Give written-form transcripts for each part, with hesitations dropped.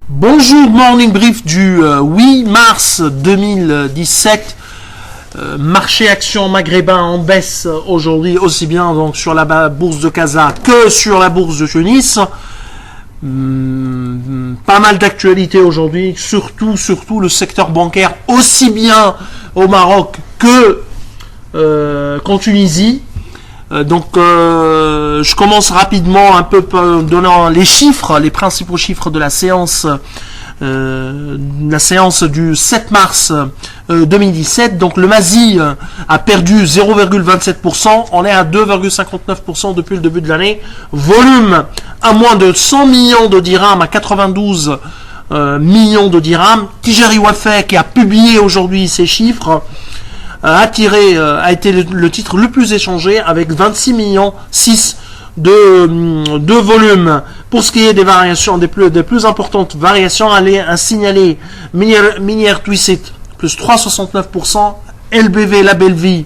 Bonjour, morning brief du 8 mars 2017. Marché action maghrébin en baisse aujourd'hui, aussi bien donc sur la bourse de Casa que sur la bourse de Tunis. Pas mal d'actualités aujourd'hui, surtout le secteur bancaire, aussi bien au Maroc que qu'en Tunisie. Je commence rapidement un peu en donnant les chiffres, les principaux chiffres de la séance du 7 mars 2017. Donc le Mazi a perdu 0,27%, on est à 2,59% depuis le début de l'année. Volume à moins de 100 millions de dirhams, à 92 millions de dirhams. Tijari Wafek qui a publié aujourd'hui ces chiffres a été le titre le plus échangé avec 26 millions 6 de volume. Pour ce qui est des variations, des plus importantes variations, à signaler Minière Twissit plus 3,69%, LBV Label V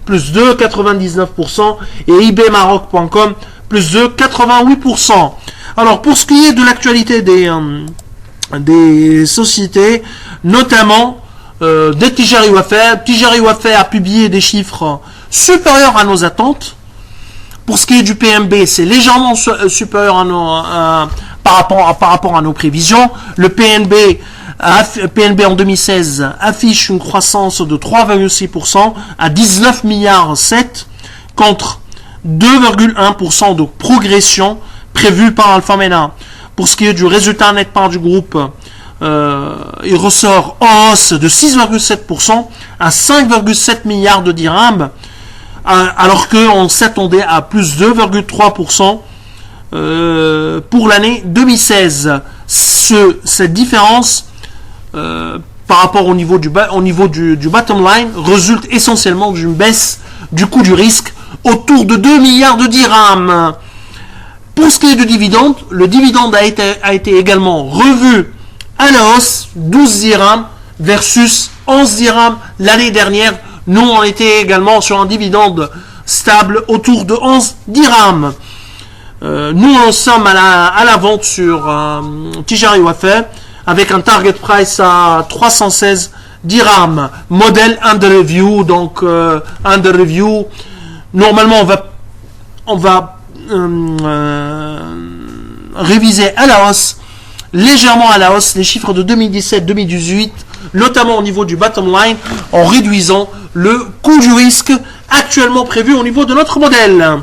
plus 2,99% et ibmaroc.com plus 2,88%. Alors pour ce qui est de l'actualité des sociétés, notamment de Tijari Wafek a publié des chiffres supérieurs à nos attentes. Pour ce qui est du PNB, c'est légèrement supérieur par rapport à nos prévisions. Le PNB en 2016 affiche une croissance de 3,6% à 19 milliards 7 contre 2,1% de progression prévue par Alpha Mena. Pour ce qui est du résultat net part du groupe, il ressort en hausse de 6,7% à 5,7 milliards de dirhams, alors qu'on s'attendait à plus 2,3% pour l'année 2016. Cette différence par rapport au niveau du bottom line résulte essentiellement d'une baisse du coût du risque autour de 2 milliards de dirhams. Pour ce qui est du dividende, le dividende a été également revu à la hausse, 12 dirhams versus 11 dirhams l'année dernière. Nous, on était également sur un dividende stable autour de 11 dirhams. Nous, on sommes à la vente sur Tijari Wafek avec un target price à 316 dirhams. Modèle under review, donc under review. Normalement, on va réviser à la hausse, légèrement à la hausse, les chiffres de 2017-2018, notamment au niveau du bottom line, en réduisant le coût du risque actuellement prévu au niveau de notre modèle.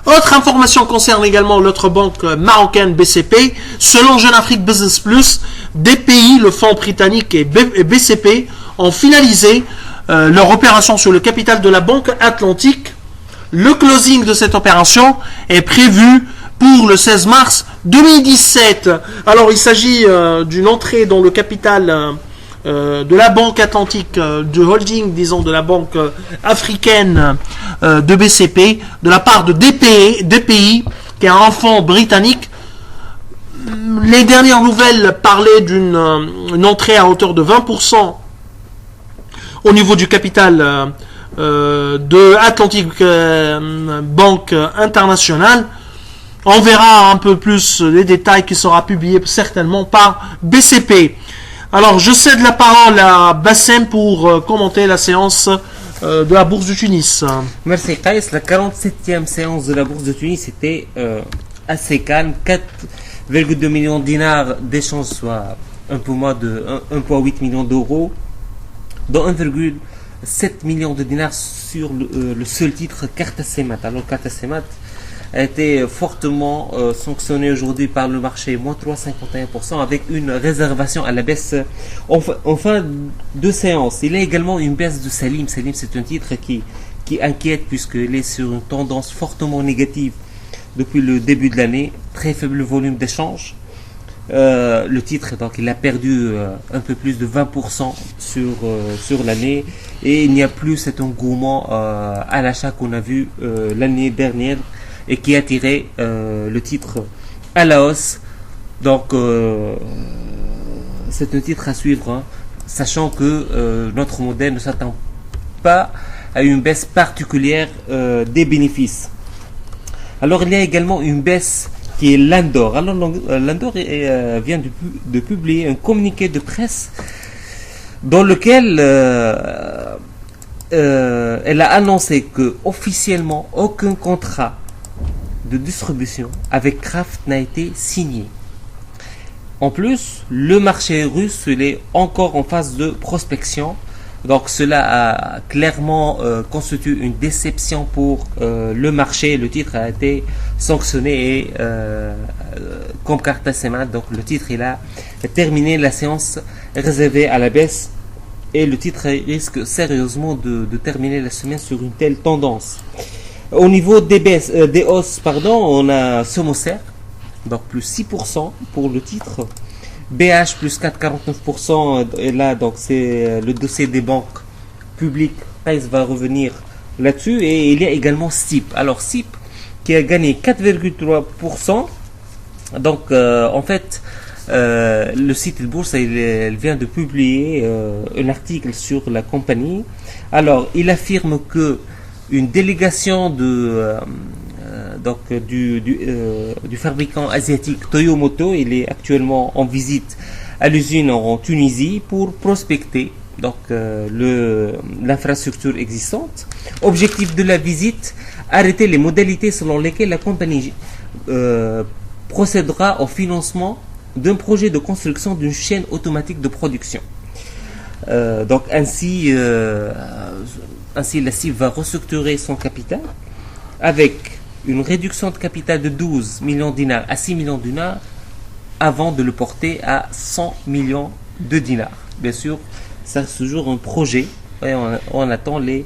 Autre information concerne également l'autre banque marocaine BCP. Selon Jeune Afrique Business Plus, DPI, le fonds britannique et BCP ont finalisé leur opération sur le capital de la Banque Atlantique. Le closing de cette opération est prévu pour le 16 mars 2017. Alors il s'agit d'une entrée dans le capital de la Banque Atlantique, du holding, disons, de la Banque africaine de BCP, de la part de DPI, qui est un fonds britannique. Les dernières nouvelles parlaient d'une entrée à hauteur de 20% au niveau du capital de Atlantic Banque Internationale. On verra un peu plus les détails qui sera publié certainement par BCP. Alors, je cède la parole à Bassem pour commenter la séance de la Bourse de Tunis. Merci Kais. La 47e séance de la Bourse de Tunis était assez calme. 4,2 millions de dinars d'échanges, soit un peu moins de 1,8 million d'euros, dont 1,7 million de dinars sur le seul titre Carta Semat. Alors, Carta Semat a été fortement sanctionné aujourd'hui par le marché, moins 3,51%, avec une réservation à la baisse en fin de séance. Il y a également une baisse de Salim. Salim, c'est un titre qui inquiète puisqu'il est sur une tendance fortement négative depuis le début de l'année. Très faible volume d'échange. Le titre, donc, il a perdu un peu plus de 20% sur l'année, et il n'y a plus cet engouement à l'achat qu'on a vu l'année dernière et qui a tiré le titre à la hausse. Donc c'est un titre à suivre, hein, sachant que notre modèle ne s'attend pas à une baisse particulière des bénéfices. Alors il y a également une baisse qui est l'Andor. Alors l'Andor vient de publier un communiqué de presse dans lequel elle a annoncé que officiellement aucun contrat de distribution avec Kraft n'a été signé. En plus, le marché russe il est encore en phase de prospection. Donc cela a clairement constitué une déception pour le marché. Le titre a été sanctionné et comme carte à ses mains. Donc le titre il a terminé la séance réservée à la baisse et le titre risque sérieusement de terminer la semaine sur une telle tendance. Au niveau des hausses, on a Somoser, donc plus 6% pour le titre. BH plus 4,49%, et là donc c'est le dossier des banques publiques. Price va revenir là-dessus, et il y a également SIP. Alors SIP qui a gagné 4,3%. Donc en fait le site de bourse il vient de publier un article sur la compagnie. Alors il affirme que une délégation du fabricant asiatique Toyomoto, il est actuellement en visite à l'usine en Tunisie pour prospecter donc l'infrastructure existante. Objectif de la visite, arrêter les modalités selon lesquelles la compagnie procédera au financement d'un projet de construction d'une chaîne automatique de production. Donc ainsi la CIF va restructurer son capital avec une réduction de capital de 12 millions de dinars à 6 millions de dinars avant de le porter à 100 millions de dinars. Bien sûr, ça c'est toujours un projet et on attend les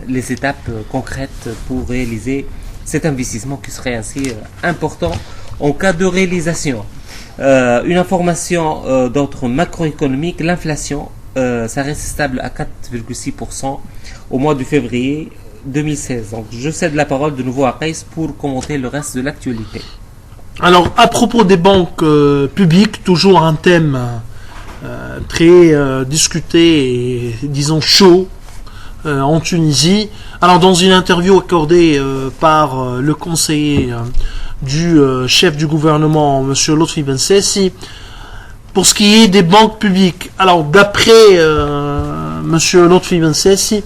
étapes concrètes pour réaliser cet investissement qui serait ainsi important en cas de réalisation. Une information d'ordre macroéconomique, l'inflation, ça reste stable à 4,6% au mois de février 2016. Donc je cède la parole de nouveau à Reis pour commenter le reste de l'actualité. Alors à propos des banques publiques, toujours un thème très discuté et disons chaud en Tunisie. Alors dans une interview accordée par le conseiller du chef du gouvernement, M. Lotfi Ben Sessi, pour ce qui est des banques publiques, alors d'après M. Lotfi Ben Sessi,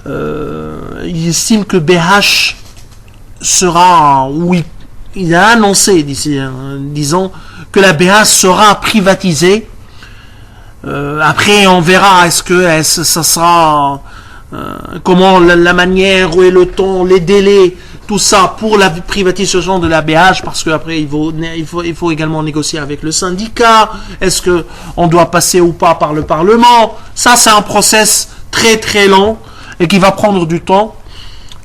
il estime que BH sera, oui, il a annoncé disons que la BH sera privatisée. Après on verra est-ce que ça sera comment la manière, où est le temps, les délais, tout ça pour la privatisation de la BH, parce qu'après il faut également négocier avec le syndicat. Est-ce que on doit passer ou pas par le Parlement? Ça c'est un process très très long et qui va prendre du temps.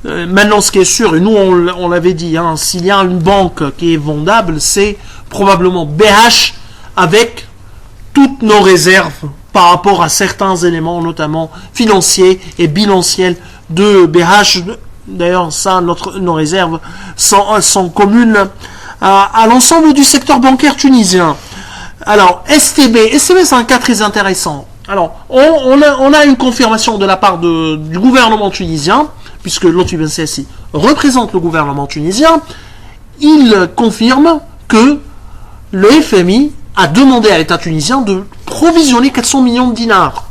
Maintenant ce qui est sûr, et nous on l'avait dit, s'il y a une banque qui est vendable, c'est probablement BH avec toutes nos réserves par rapport à certains éléments, notamment financiers et bilanciels de BH. D'ailleurs, ça, nos réserves sont communes à l'ensemble du secteur bancaire tunisien. Alors, STB c'est un cas très intéressant. Alors, on a une confirmation de la part du gouvernement tunisien, puisque Lotfi Ben Sessi représente le gouvernement tunisien. Il confirme que le FMI a demandé à l'État tunisien de provisionner 400 millions de dinars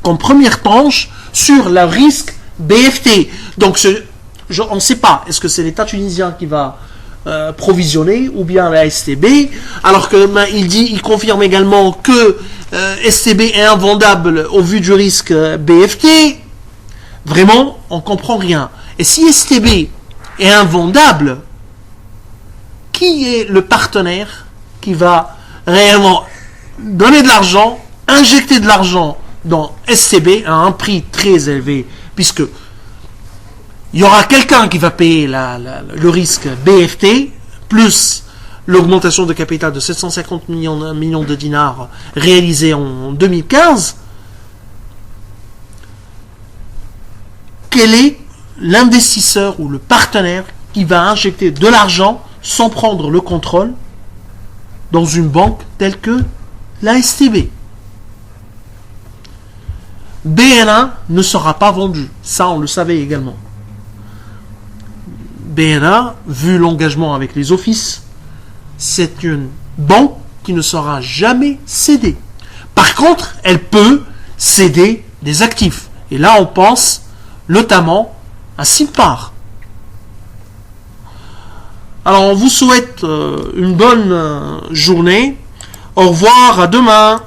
en première tranche sur le risque BFT. Donc, on ne sait pas, est-ce que c'est l'État tunisien qui va provisionner ou bien la STB, alors que il confirme également que STB est invendable au vu du risque BFT. Vraiment, on ne comprend rien. Et si STB est invendable, qui est le partenaire qui va réellement donner de l'argent, injecter de l'argent dans STB à un prix très élevé, puisque il y aura quelqu'un qui va payer le risque BFT, plus l'augmentation de capital de 750 millions de dinars réalisée en 2015. Quel est l'investisseur ou le partenaire qui va injecter de l'argent sans prendre le contrôle dans une banque telle que la STB? BNA ne sera pas vendu. Ça, on le savait également. BNA, vu l'engagement avec les offices, c'est une banque qui ne sera jamais cédée. Par contre, elle peut céder des actifs. Et là, on pense notamment à Simpar. Alors, on vous souhaite une bonne journée. Au revoir, à demain.